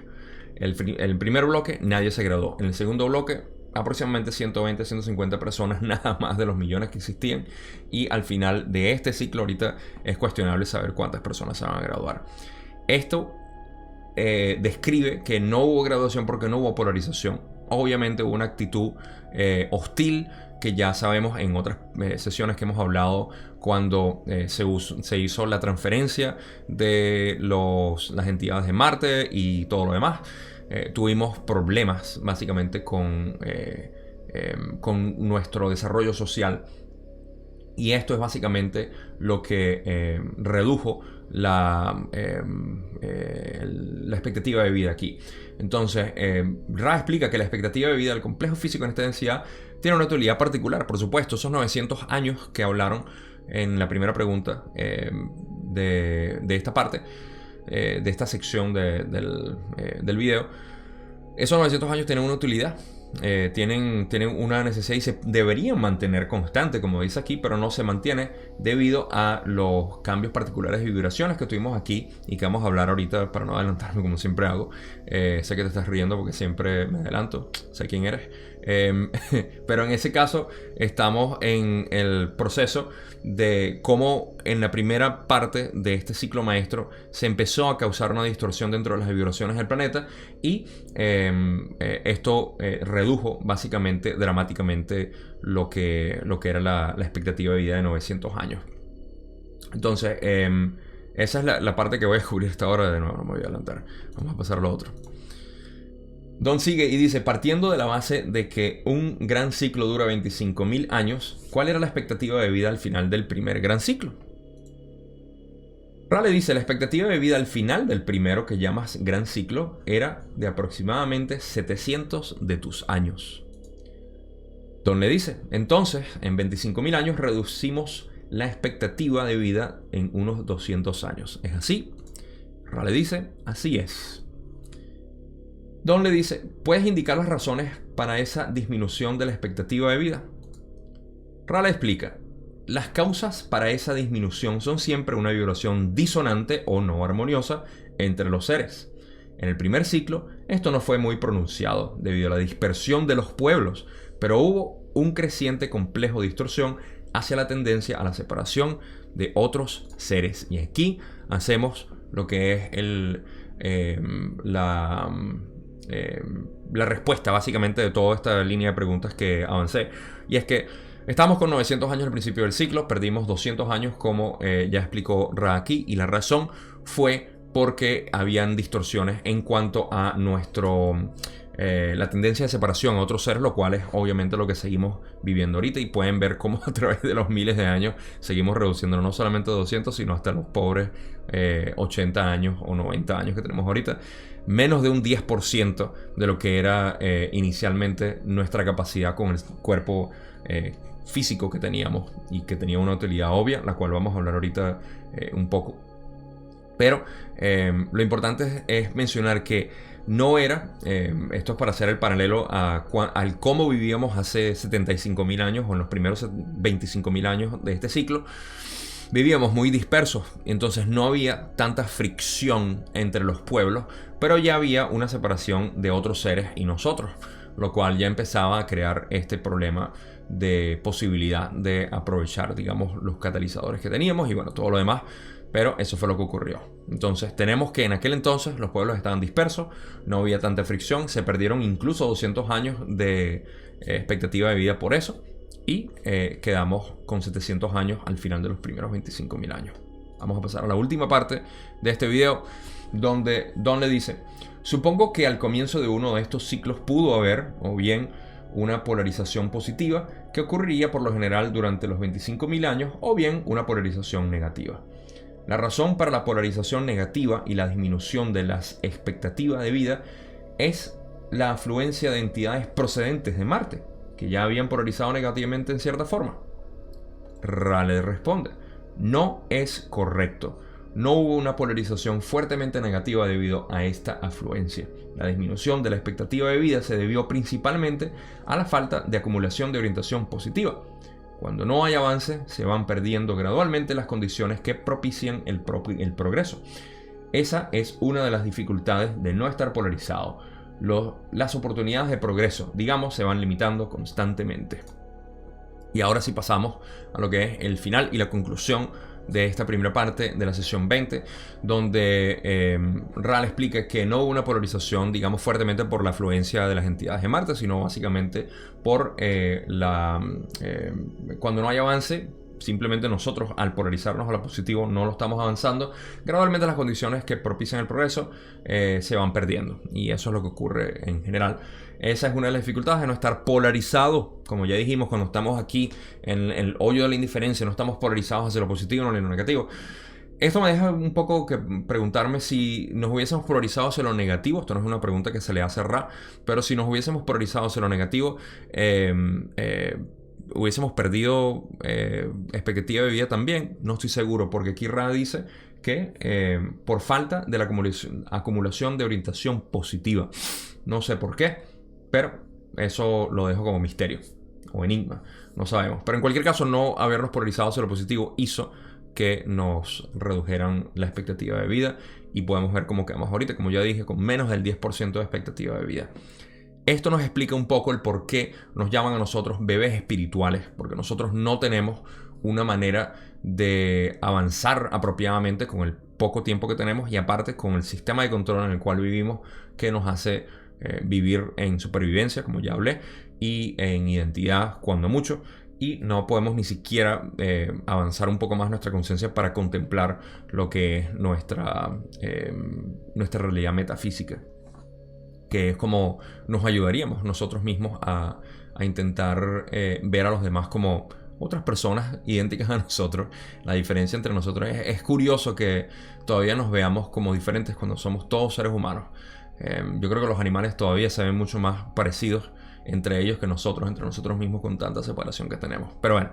A: El primer bloque nadie se graduó. En el segundo bloque aproximadamente 120, 150 personas, nada más de los millones que existían. Y al final de este ciclo ahorita es cuestionable saber cuántas personas se van a graduar. Esto describe que no hubo graduación porque no hubo polarización. Obviamente hubo una actitud hostil, que ya sabemos en otras sesiones que hemos hablado, cuando se hizo la transferencia de las entidades de Marte y todo lo demás. Tuvimos problemas básicamente con nuestro desarrollo social. Y esto es básicamente lo que redujo la expectativa de vida aquí. Entonces, Ra explica que la expectativa de vida del complejo físico en esta densidad tiene una utilidad particular. Por supuesto, esos 900 años que hablaron en la primera pregunta de esta parte, de esta sección del video, esos 900 años tienen una utilidad. Tienen una necesidad y se deberían mantener constante, como dice aquí, pero no se mantiene debido a los cambios particulares de vibraciones que tuvimos aquí y que vamos a hablar ahorita, para no adelantarme como siempre hago. Sé que te estás riendo porque siempre me adelanto, sé quién eres. Pero en ese caso estamos en el proceso de cómo en la primera parte de este ciclo maestro se empezó a causar una distorsión dentro de las vibraciones del planeta, y esto redujo básicamente dramáticamente lo que era la expectativa de vida de 900 años. Entonces esa es la parte que voy a descubrir hasta ahora. De nuevo no me voy a adelantar, vamos a pasar a lo otro. Don sigue y dice: partiendo de la base de que un gran ciclo dura 25.000 años, ¿cuál era la expectativa de vida al final del primer gran ciclo? Rale dice: la expectativa de vida al final del primero, que llamas gran ciclo, era de aproximadamente 700 de tus años. Don le dice: entonces, en 25.000 años reducimos la expectativa de vida en unos 200 años. ¿Es así? Rale dice: así es. Don le dice: ¿puedes indicar las razones para esa disminución de la expectativa de vida? Rale explica: las causas para esa disminución son siempre una vibración disonante o no armoniosa entre los seres. En el primer ciclo, esto no fue muy pronunciado debido a la dispersión de los pueblos, pero hubo un creciente complejo de distorsión hacia la tendencia a la separación de otros seres. Y aquí hacemos lo que es la respuesta básicamente de toda esta línea de preguntas que avancé. Y es que estamos con 900 años al principio del ciclo, perdimos 200 años como ya explicó Ra aquí, y la razón fue porque habían distorsiones en cuanto a la tendencia de separación a otros seres, lo cual es obviamente lo que seguimos viviendo ahorita, y pueden ver cómo a través de los miles de años seguimos reduciendo no solamente 200, sino hasta los pobres 80 años o 90 años que tenemos ahorita. Menos de un 10% de lo que era inicialmente nuestra capacidad con el cuerpo físico que teníamos, y que tenía una utilidad obvia, la cual vamos a hablar ahorita un poco. Pero lo importante es mencionar que no era, esto es para hacer el paralelo al cómo vivíamos hace 75.000 años o en los primeros 25.000 años de este ciclo. Vivíamos muy dispersos, entonces no había tanta fricción entre los pueblos, pero ya había una separación de otros seres y nosotros, lo cual ya empezaba a crear este problema de posibilidad de aprovechar, digamos, los catalizadores que teníamos y bueno, todo lo demás. Pero eso fue lo que ocurrió. Entonces tenemos que en aquel entonces los pueblos estaban dispersos, no había tanta fricción, se perdieron incluso 200 años de expectativa de vida por eso, y quedamos con 700 años al final de los primeros 25.000 años. Vamos a pasar a la última parte de este video, donde Don le dice: supongo que al comienzo de uno de estos ciclos pudo haber, o bien, una polarización positiva que ocurriría por lo general durante los 25.000 años, o bien una polarización negativa. La razón para la polarización negativa y la disminución de las expectativas de vida es la afluencia de entidades procedentes de Marte, que ya habían polarizado negativamente en cierta forma. Rale responde: no es correcto. No hubo una polarización fuertemente negativa debido a esta afluencia. La disminución de la expectativa de vida se debió principalmente a la falta de acumulación de orientación positiva. Cuando no hay avance, se van perdiendo gradualmente las condiciones que propician el progreso. Esa es una de las dificultades de no estar polarizado. las oportunidades de progreso, digamos, se van limitando constantemente. Y ahora sí pasamos a lo que es el final y la conclusión de esta primera parte de la sesión 20, donde Ral explica que no hubo una polarización, digamos, fuertemente por la afluencia de las entidades de Marte, sino básicamente por cuando no hay avance, simplemente nosotros, al polarizarnos a lo positivo, no lo estamos avanzando. Gradualmente las condiciones que propician el progreso se van perdiendo. Y eso es lo que ocurre en general. Esa es una de las dificultades de no estar polarizado. Como ya dijimos, cuando estamos aquí en el hoyo de la indiferencia, no estamos polarizados hacia lo positivo no hacia lo negativo. Esto me deja un poco que preguntarme si nos hubiésemos polarizado hacia lo negativo. Esto no es una pregunta que se le hace a Ra, pero si nos hubiésemos polarizado hacia lo negativo, hubiésemos perdido expectativa de vida también. No estoy seguro, porque aquí Ra dice que por falta de la acumulación de orientación positiva. No sé por qué, pero eso lo dejo como misterio o enigma. No sabemos. Pero en cualquier caso, no habernos polarizado hacia lo positivo hizo que nos redujeran la expectativa de vida, y podemos ver cómo quedamos ahorita, como ya dije, con menos del 10% de expectativa de vida. Esto nos explica un poco el por qué nos llaman a nosotros bebés espirituales, porque nosotros no tenemos una manera de avanzar apropiadamente con el poco tiempo que tenemos, y aparte con el sistema de control en el cual vivimos, que nos hace vivir en supervivencia, como ya hablé, y en identidad cuando mucho, y no podemos ni siquiera avanzar un poco más nuestra conciencia para contemplar lo que es nuestra realidad metafísica, que es como nos ayudaríamos nosotros mismos a intentar ver a los demás como otras personas idénticas a nosotros. La diferencia entre nosotros es curioso que todavía nos veamos como diferentes cuando somos todos seres humanos. Yo creo que los animales todavía se ven mucho más parecidos entre ellos que nosotros, entre nosotros mismos, con tanta separación que tenemos. Pero bueno,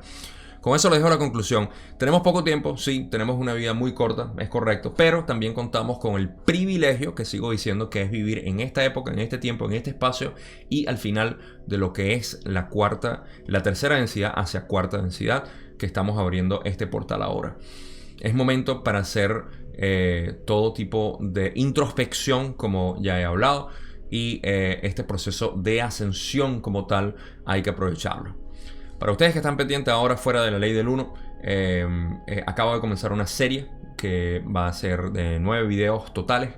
A: con eso les dejo la conclusión. Tenemos poco tiempo, sí, tenemos una vida muy corta, es correcto, pero también contamos con el privilegio, que sigo diciendo, que es vivir en esta época, en este tiempo, en este espacio, y al final de lo que es la tercera densidad hacia cuarta densidad, que estamos abriendo este portal ahora. Es momento para hacer todo tipo de introspección, como ya he hablado, y este proceso de ascensión como tal hay que aprovecharlo. Para ustedes que están pendientes ahora fuera de la ley del 1, acabo de comenzar una serie que va a ser de 9 videos totales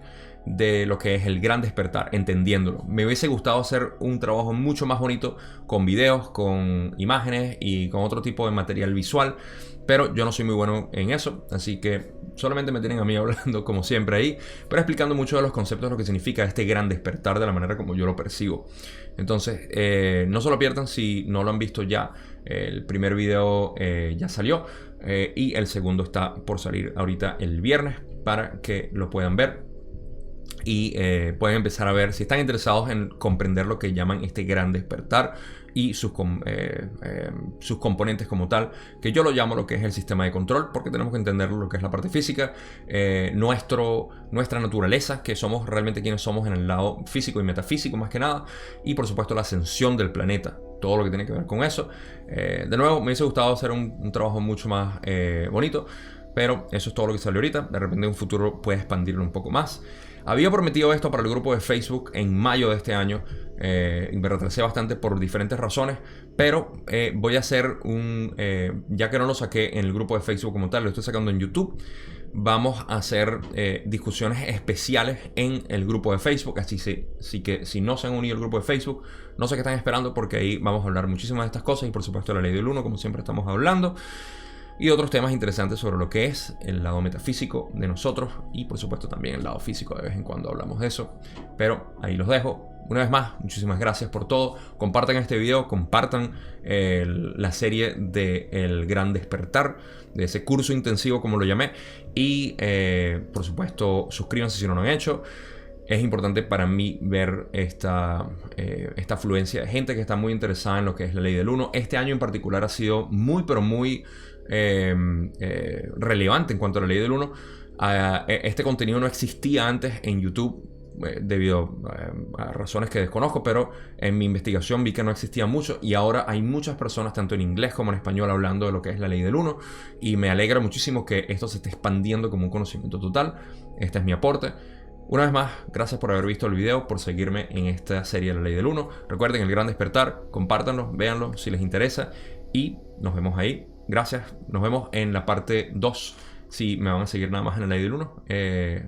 A: de lo que es el gran despertar, entendiéndolo. Me hubiese gustado hacer un trabajo mucho más bonito con videos, con imágenes y con otro tipo de material visual, pero yo no soy muy bueno en eso, así que solamente me tienen a mí hablando como siempre ahí, pero explicando mucho de los conceptos de lo que significa este gran despertar de la manera como yo lo percibo. Entonces, no se lo pierdan si no lo han visto ya. El primer video ya salió y el segundo está por salir ahorita el viernes para que lo puedan ver. Y pueden empezar a ver si están interesados en comprender lo que llaman este gran despertar y sus componentes como tal, que yo lo llamo lo que es el sistema de control, porque tenemos que entender lo que es la parte física, nuestra naturaleza, que somos realmente quienes somos en el lado físico y metafísico más que nada, y por supuesto la ascensión del planeta, todo lo que tiene que ver con eso. De nuevo, me hubiese gustado hacer un trabajo mucho más bonito, pero eso es todo lo que salió ahorita. De repente en un futuro puede expandirlo un poco más. Había prometido esto para el grupo de Facebook en mayo de este año. Me retrasé bastante por diferentes razones, pero voy a hacer ya que no lo saqué en el grupo de Facebook como tal, lo estoy sacando en YouTube. Vamos a hacer discusiones especiales en el grupo de Facebook. Así que si no se han unido al grupo de Facebook, no sé qué están esperando, porque ahí vamos a hablar muchísimas de estas cosas, y por supuesto la ley del 1, como siempre estamos hablando, y otros temas interesantes sobre lo que es el lado metafísico de nosotros, y por supuesto también el lado físico. De vez en cuando hablamos de eso, pero ahí los dejo. Una vez más, muchísimas gracias por todo. Compartan este video, compartan la serie de El Gran Despertar, de ese curso intensivo como lo llamé, y por supuesto suscríbanse si no lo han hecho. Es importante para mí ver esta afluencia de gente que está muy interesada en lo que es la ley del 1. Este año en particular ha sido muy, pero muy relevante en cuanto a la ley del 1. Este contenido no existía antes en YouTube debido a razones que desconozco, pero en mi investigación vi que no existía mucho, y ahora hay muchas personas tanto en inglés como en español hablando de lo que es la ley del 1, y me alegra muchísimo que esto se esté expandiendo como un conocimiento total. Este es mi aporte. Una vez más, gracias por haber visto el video, por seguirme en esta serie de la Ley del Uno. Recuerden el Gran Despertar, compártanlo, véanlo si les interesa y nos vemos ahí. Gracias, nos vemos en la parte 2 si me van a seguir nada más en la Ley del Uno.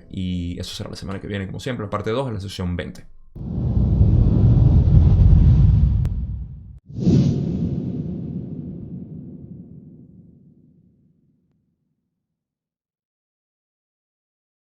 A: Y eso será la semana que viene, como siempre, la parte 2 en la sesión 20.